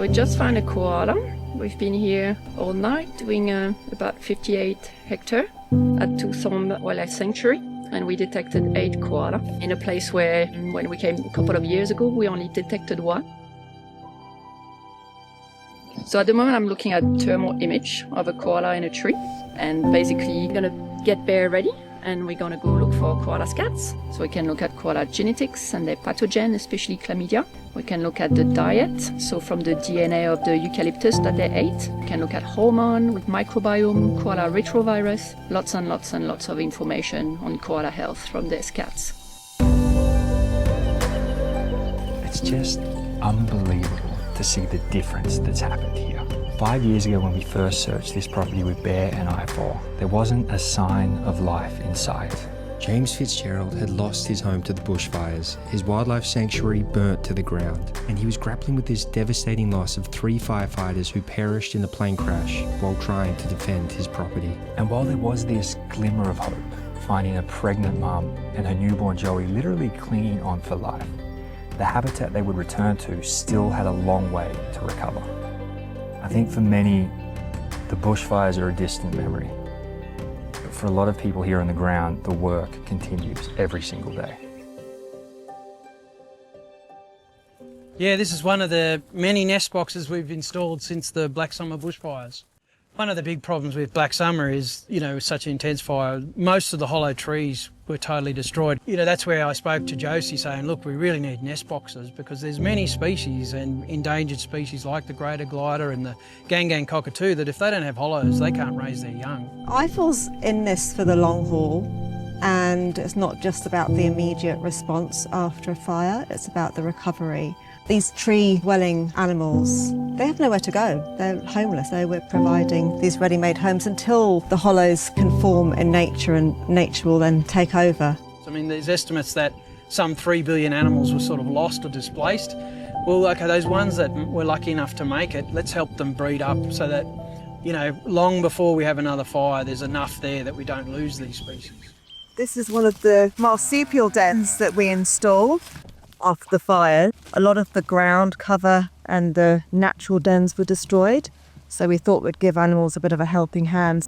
we just found a koala. We've been here all night doing about 58 hectares at Tucson Wildlife Sanctuary, and we detected 8 koala in a place where, when we came a couple of years ago, we only detected 1. So at the moment I'm looking at thermal image of a koala in a tree, and basically gonna get bear ready, and we're gonna go look for koala scats. So we can look at koala genetics and their pathogen, especially chlamydia. We can look at the diet, so from the DNA of the eucalyptus that they ate. We can look at hormone with microbiome, koala retrovirus, lots and lots and lots of information on koala health from their scats. It's just unbelievable to see the difference that's happened here. 5 years ago when we first searched this property with bear and IFAW, there wasn't a sign of life in sight. James Fitzgerald had lost his home to the bushfires, his wildlife sanctuary burnt to the ground, and he was grappling with this devastating loss of 3 firefighters who perished in the plane crash while trying to defend his property. And while there was this glimmer of hope, finding a pregnant mum and her newborn Joey literally clinging on for life, the habitat they would return to still had a long way to recover. I think for many, the bushfires are a distant memory. But for a lot of people here on the ground, the work continues every single day. Yeah, this is one of the many nest boxes we've installed since the Black Summer bushfires. One of the big problems with Black Summer is, such an intense fire, most of the hollow trees were totally destroyed. That's where I spoke to Josie saying, look, we really need nest boxes because there's many species and endangered species like the greater glider and the gangang cockatoo that if they don't have hollows, they can't raise their young. IFAW's in this for the long haul, and it's not just about the immediate response after a fire, it's about the recovery. These tree-dwelling animals, they have nowhere to go. They're homeless. So we're providing these ready-made homes until the hollows can form in nature, and nature will then take over. There's estimates that some 3 billion animals were sort of lost or displaced. Well, okay, those ones that were lucky enough to make it, let's help them breed up so that, long before we have another fire, there's enough there that we don't lose these species. This is one of the marsupial dens that we installed after the fire. A lot of the ground cover and the natural dens were destroyed, so we thought we'd give animals a bit of a helping hand.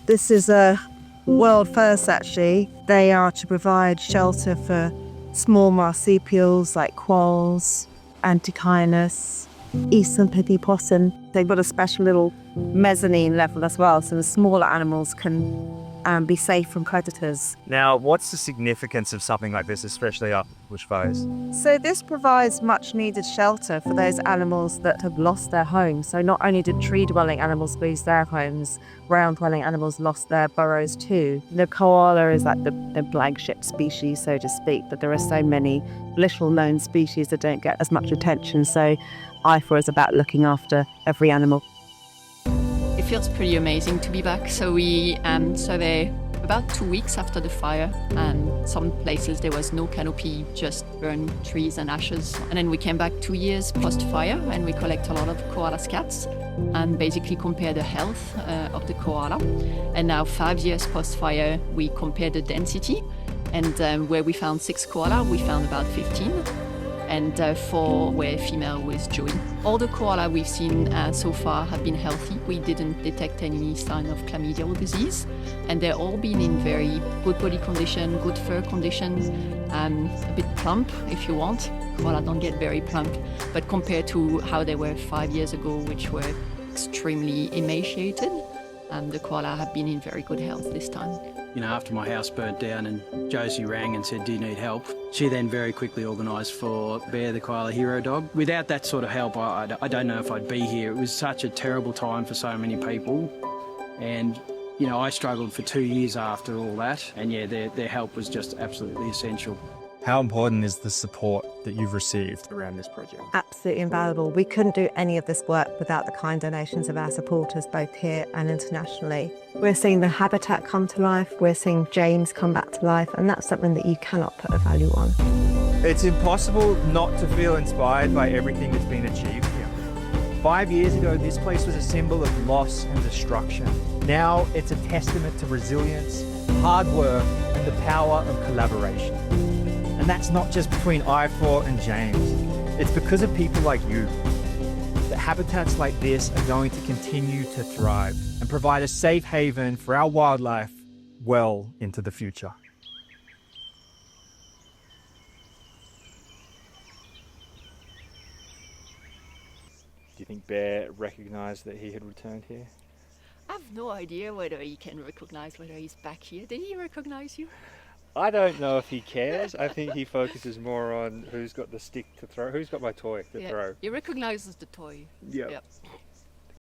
This is a world first actually. They are to provide shelter for small marsupials like quolls, antechinus, eastern pithy possum. They've got a special little mezzanine level as well, so the smaller animals can be safe from predators. Now, what's the significance of something like this, especially after bushfires? So this provides much needed shelter for those animals that have lost their homes. So not only did tree-dwelling animals lose their homes, ground-dwelling animals lost their burrows too. The koala is like the flagship species, so to speak, but there are so many little-known species that don't get as much attention. So IFAW is about looking after every animal. It feels pretty amazing to be back. So we surveyed about 2 weeks after the fire, and some places there was no canopy, just burned trees and ashes. And then we came back 2 years post-fire, and we collect a lot of koala scats and basically compare the health of the koala. And now 5 years post-fire, we compare the density, and where we found 6 koala, we found about 15. And 4 were female with Joey. All the koala we've seen so far have been healthy. We didn't detect any sign of chlamydial disease, and they're all been in very good body condition, good fur conditions, a bit plump if you want. Koala don't get very plump, but compared to how they were 5 years ago, which were extremely emaciated, the koala have been in very good health this time. After my house burnt down and Josie rang and said, do you need help? She then very quickly organised for Bear, the koala hero dog. Without that sort of help, I don't know if I'd be here. It was such a terrible time for so many people. And, I struggled for 2 years after all that. And yeah, their help was just absolutely essential. How important is the support that you've received around this project? Absolutely invaluable. We couldn't do any of this work without the kind donations of our supporters, both here and internationally. We're seeing the habitat come to life, we're seeing James come back to life, and that's something that you cannot put a value on. It's impossible not to feel inspired by everything that's been achieved here. 5 years ago, this place was a symbol of loss and destruction. Now it's a testament to resilience, hard work, and the power of collaboration. And that's not just between IFAW and James. It's because of people like you. that habitats like this are going to continue to thrive and provide a safe haven for our wildlife well into the future. Do you think Bear recognised that he had returned here? I have no idea whether he can recognize whether he's back here. Did he recognize you? I don't know if he cares. I think he focuses more on who's got the stick to throw, who's got my toy to throw. He recognizes the toy. Yep. Yep.